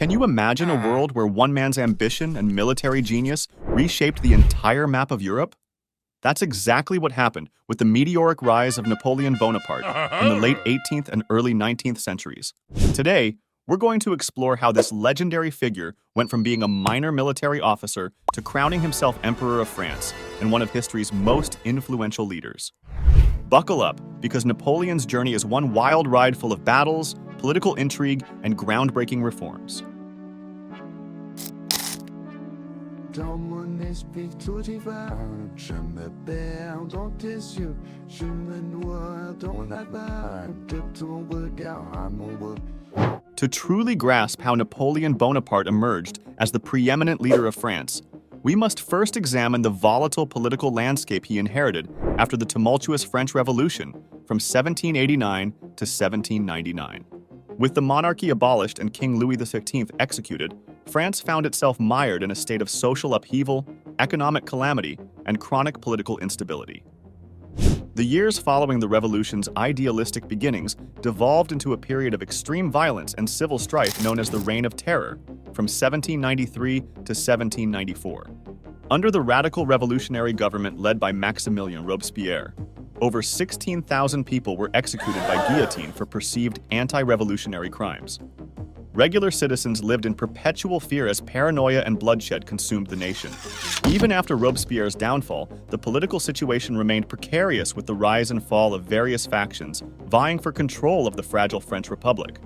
Can you imagine a world where one man's ambition and military genius reshaped the entire map of Europe? That's exactly what happened with the meteoric rise of Napoleon Bonaparte in the late 18th and early 19th centuries. Today, we're going to explore how this legendary figure went from being a minor military officer to crowning himself Emperor of France and one of history's most influential leaders. Buckle up, because Napoleon's journey is one wild ride full of battles, political intrigue, and groundbreaking reforms. Dans mon esprit tout y va, je me perds dans tes yeux, je me noie dans la vague de ton regard amoureux. To truly grasp how Napoleon Bonaparte emerged as the preeminent leader of France, we must first examine the volatile political landscape he inherited after the tumultuous French Revolution from 1789 to 1799. With the monarchy abolished and King Louis XV executed, France found itself mired in a state of social upheaval, economic calamity, and chronic political instability. The years following the revolution's idealistic beginnings devolved into a period of extreme violence and civil strife known as the Reign of Terror, from 1793 to 1794. Under the radical revolutionary government led by Maximilien Robespierre, over 16,000 people were executed by guillotine for perceived anti-revolutionary crimes. Regular citizens lived in perpetual fear as paranoia and bloodshed consumed the nation. Even after Robespierre's downfall, the political situation remained precarious with the rise and fall of various factions vying for control of the fragile French Republic.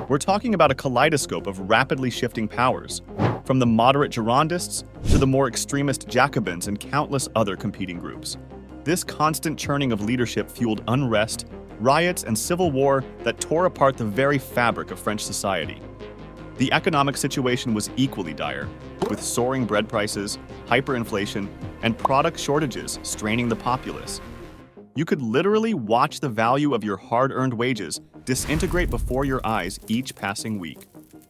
We're talking about a kaleidoscope of rapidly shifting powers, from the moderate Girondists to the more extremist Jacobins and countless other competing groups. This constant churning of leadership fueled unrest, riots, and civil war that tore apart the very fabric of French society. The economic situation was equally dire, with soaring bread prices, hyperinflation, and product shortages straining the populace. You could literally watch the value of your hard-earned wages disintegrate before your eyes each passing week.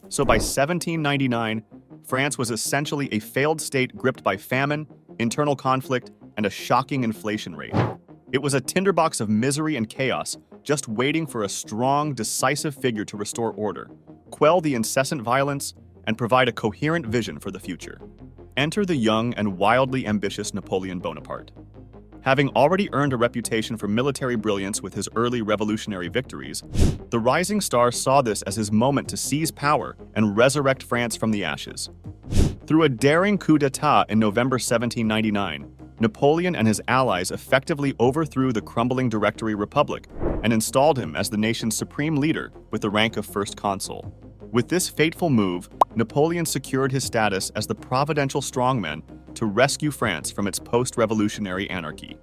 So by 1799, France was essentially a failed state gripped by famine, internal conflict, and a shocking inflation rate. It was a tinderbox of misery and chaos, just waiting for a strong, decisive figure to restore order, quell the incessant violence, and provide a coherent vision for the future. Enter the young and wildly ambitious Napoleon Bonaparte. Having already earned a reputation for military brilliance with his early revolutionary victories, the rising star saw this as his moment to seize power and resurrect France from the ashes. Through a daring coup d'état in November 1799, Napoleon and his allies effectively overthrew the crumbling Directory Republic and installed him as the nation's supreme leader with the rank of First Consul. With this fateful move, Napoleon secured his status as the providential strongman to rescue France from its post-revolutionary anarchy.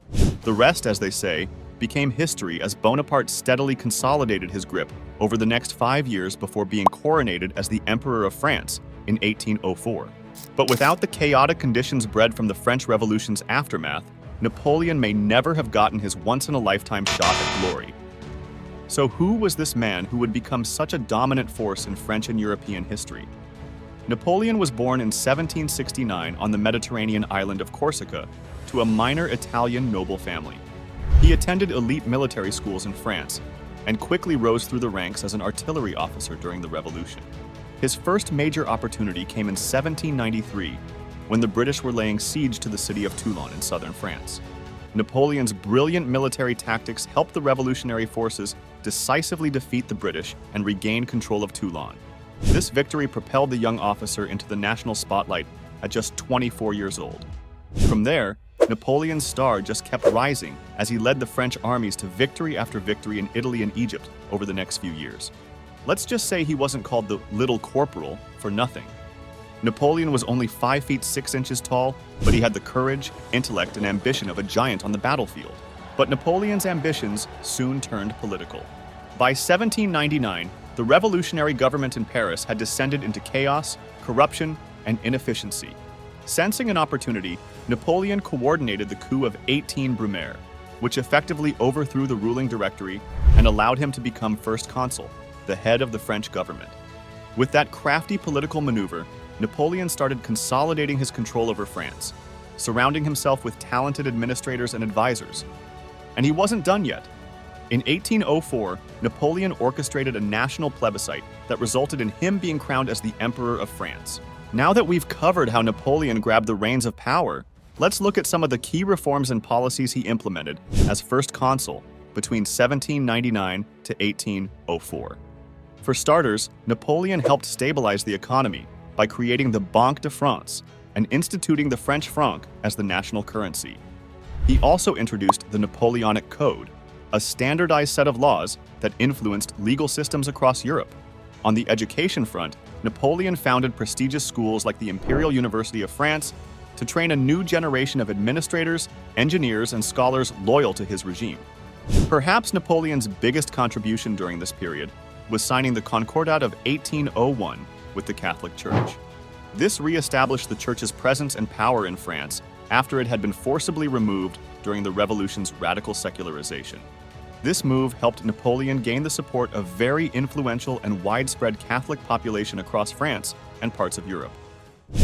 The rest, as they say, became history as Bonaparte steadily consolidated his grip over the next 5 years before being coronated as the Emperor of France in 1804. But without the chaotic conditions bred from the French Revolution's aftermath, Napoleon may never have gotten his once-in-a-lifetime shot at glory. So who was this man who would become such a dominant force in French and European history? Napoleon was born in 1769 on the Mediterranean island of Corsica to a minor Italian noble family. He attended elite military schools in France and quickly rose through the ranks as an artillery officer during the Revolution. His first major opportunity came in 1793, when the British were laying siege to the city of Toulon in southern France. Napoleon's brilliant military tactics helped the revolutionary forces decisively defeat the British and regain control of Toulon. This victory propelled the young officer into the national spotlight at just 24 years old. From there, Napoleon's star just kept rising as he led the French armies to victory after victory in Italy and Egypt over the next few years. Let's just say he wasn't called the Little Corporal for nothing. Napoleon was only 5 feet 6 inches tall, but he had the courage, intellect, and ambition of a giant on the battlefield. But Napoleon's ambitions soon turned political. By 1799, the revolutionary government in Paris had descended into chaos, corruption, and inefficiency. Sensing an opportunity, Napoleon coordinated the coup of 18 Brumaire, which effectively overthrew the ruling Directory and allowed him to become First Consul, the head of the French government. With that crafty political maneuver, Napoleon started consolidating his control over France, surrounding himself with talented administrators and advisors. And he wasn't done yet. In 1804, Napoleon orchestrated a national plebiscite that resulted in him being crowned as the Emperor of France. Now that we've covered how Napoleon grabbed the reins of power, let's look at some of the key reforms and policies he implemented as first consul between 1799 to 1804. For starters, Napoleon helped stabilize the economy by creating the Banque de France and instituting the French franc as the national currency. He also introduced the Napoleonic Code, a standardized set of laws that influenced legal systems across Europe. On the education front, Napoleon founded prestigious schools like the Imperial University of France to train a new generation of administrators, engineers, and scholars loyal to his regime. Perhaps Napoleon's biggest contribution during this period was signing the Concordat of 1801 with the Catholic Church. This re-established the Church's presence and power in France after it had been forcibly removed during the Revolution's radical secularization. This move helped Napoleon gain the support of very influential and widespread Catholic population across France and parts of Europe.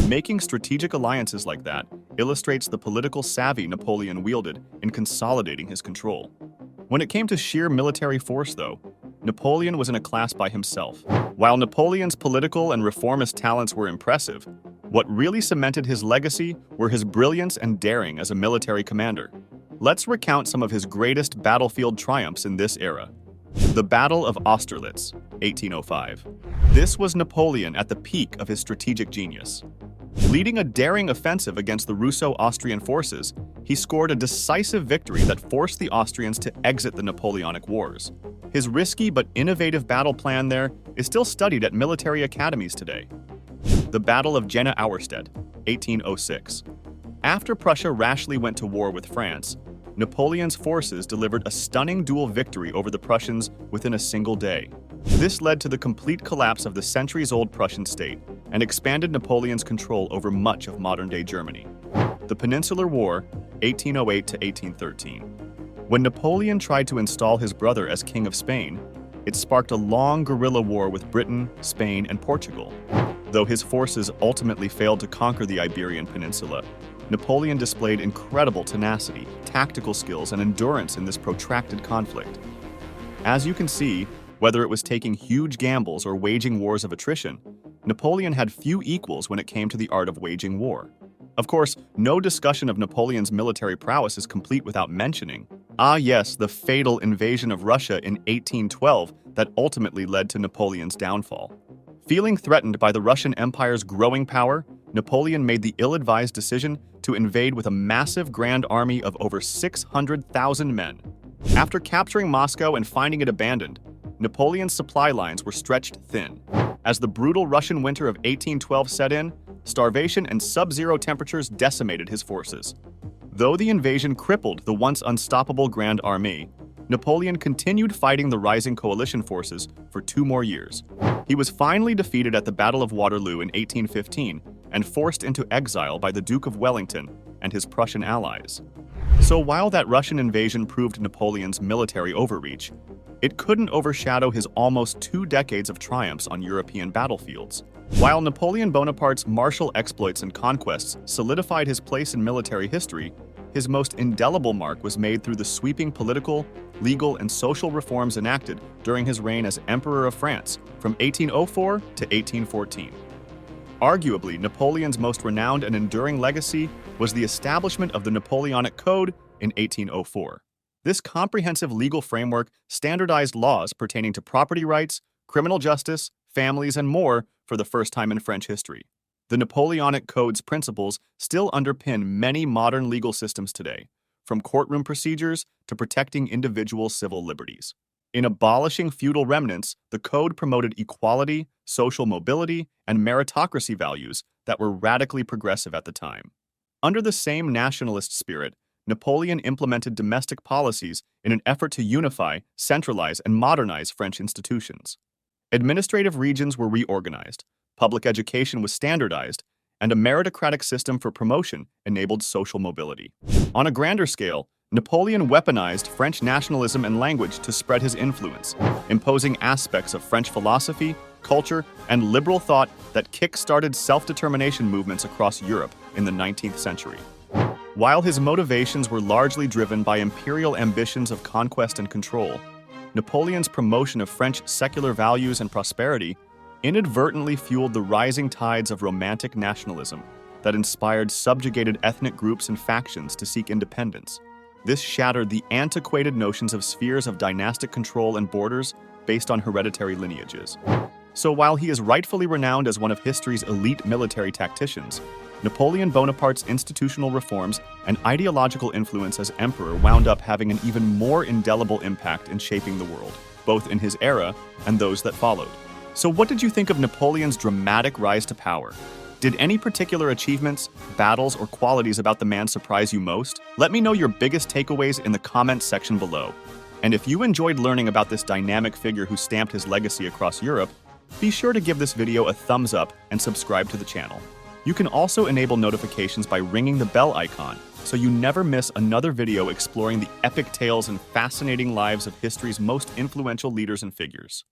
Making strategic alliances like that illustrates the political savvy Napoleon wielded in consolidating his control. When it came to sheer military force, though, Napoleon was in a class by himself. While Napoleon's political and reformist talents were impressive, what really cemented his legacy were his brilliance and daring as a military commander. Let's recount some of his greatest battlefield triumphs in this era. The Battle of Austerlitz, 1805. This was Napoleon at the peak of his strategic genius. Leading a daring offensive against the Russo-Austrian forces, he scored a decisive victory that forced the Austrians to exit the Napoleonic Wars. His risky but innovative battle plan there is still studied at military academies today. The Battle of Jena-Auerstedt, 1806. After Prussia rashly went to war with France, Napoleon's forces delivered a stunning duel victory over the Prussians within a single day. This led to the complete collapse of the centuries-old Prussian state and expanded Napoleon's control over much of modern-day Germany. The Peninsular War, 1808 to 1813. When Napoleon tried to install his brother as King of Spain, it sparked a long guerrilla war with Britain, Spain, and Portugal. Though his forces ultimately failed to conquer the Iberian Peninsula, Napoleon displayed incredible tenacity, tactical skills, and endurance in this protracted conflict. As you can see, whether it was taking huge gambles or waging wars of attrition, Napoleon had few equals when it came to the art of waging war. Of course, no discussion of Napoleon's military prowess is complete without mentioning, the fatal invasion of Russia in 1812 that ultimately led to Napoleon's downfall. Feeling threatened by the Russian Empire's growing power, Napoleon made the ill-advised decision to invade with a massive grand army of over 600,000 men. After capturing Moscow and finding it abandoned, Napoleon's supply lines were stretched thin. As the brutal Russian winter of 1812 set in, starvation and sub-zero temperatures decimated his forces. Though the invasion crippled the once unstoppable Grand Army, Napoleon continued fighting the rising coalition forces for 2 more years. He was finally defeated at the Battle of Waterloo in 1815 and forced into exile by the Duke of Wellington and his Prussian allies. So while that Russian invasion proved Napoleon's military overreach, it couldn't overshadow his almost 2 decades of triumphs on European battlefields. While Napoleon Bonaparte's martial exploits and conquests solidified his place in military history, his most indelible mark was made through the sweeping political, legal, and social reforms enacted during his reign as Emperor of France from 1804 to 1814. Arguably, Napoleon's most renowned and enduring legacy was the establishment of the Napoleonic Code in 1804. This comprehensive legal framework standardized laws pertaining to property rights, criminal justice, families, and more for the first time in French history. The Napoleonic Code's principles still underpin many modern legal systems today, from courtroom procedures to protecting individual civil liberties. In abolishing feudal remnants, the Code promoted equality, social mobility, and meritocracy values that were radically progressive at the time. Under the same nationalist spirit, Napoleon implemented domestic policies in an effort to unify, centralize, and modernize French institutions. Administrative regions were reorganized, public education was standardized, and a meritocratic system for promotion enabled social mobility. On a grander scale, Napoleon weaponized French nationalism and language to spread his influence, imposing aspects of French philosophy, culture, and liberal thought that kick-started self-determination movements across Europe in the 19th century. While his motivations were largely driven by imperial ambitions of conquest and control, Napoleon's promotion of French secular values and prosperity inadvertently fueled the rising tides of romantic nationalism that inspired subjugated ethnic groups and factions to seek independence. This shattered the antiquated notions of spheres of dynastic control and borders based on hereditary lineages. So while he is rightfully renowned as one of history's elite military tacticians, Napoleon Bonaparte's institutional reforms and ideological influence as emperor wound up having an even more indelible impact in shaping the world, both in his era and those that followed. So what did you think of Napoleon's dramatic rise to power? Did any particular achievements, battles, or qualities about the man surprise you most? Let me know your biggest takeaways in the comments section below. And if you enjoyed learning about this dynamic figure who stamped his legacy across Europe, be sure to give this video a thumbs up and subscribe to the channel. You can also enable notifications by ringing the bell icon, so you never miss another video exploring the epic tales and fascinating lives of history's most influential leaders and figures.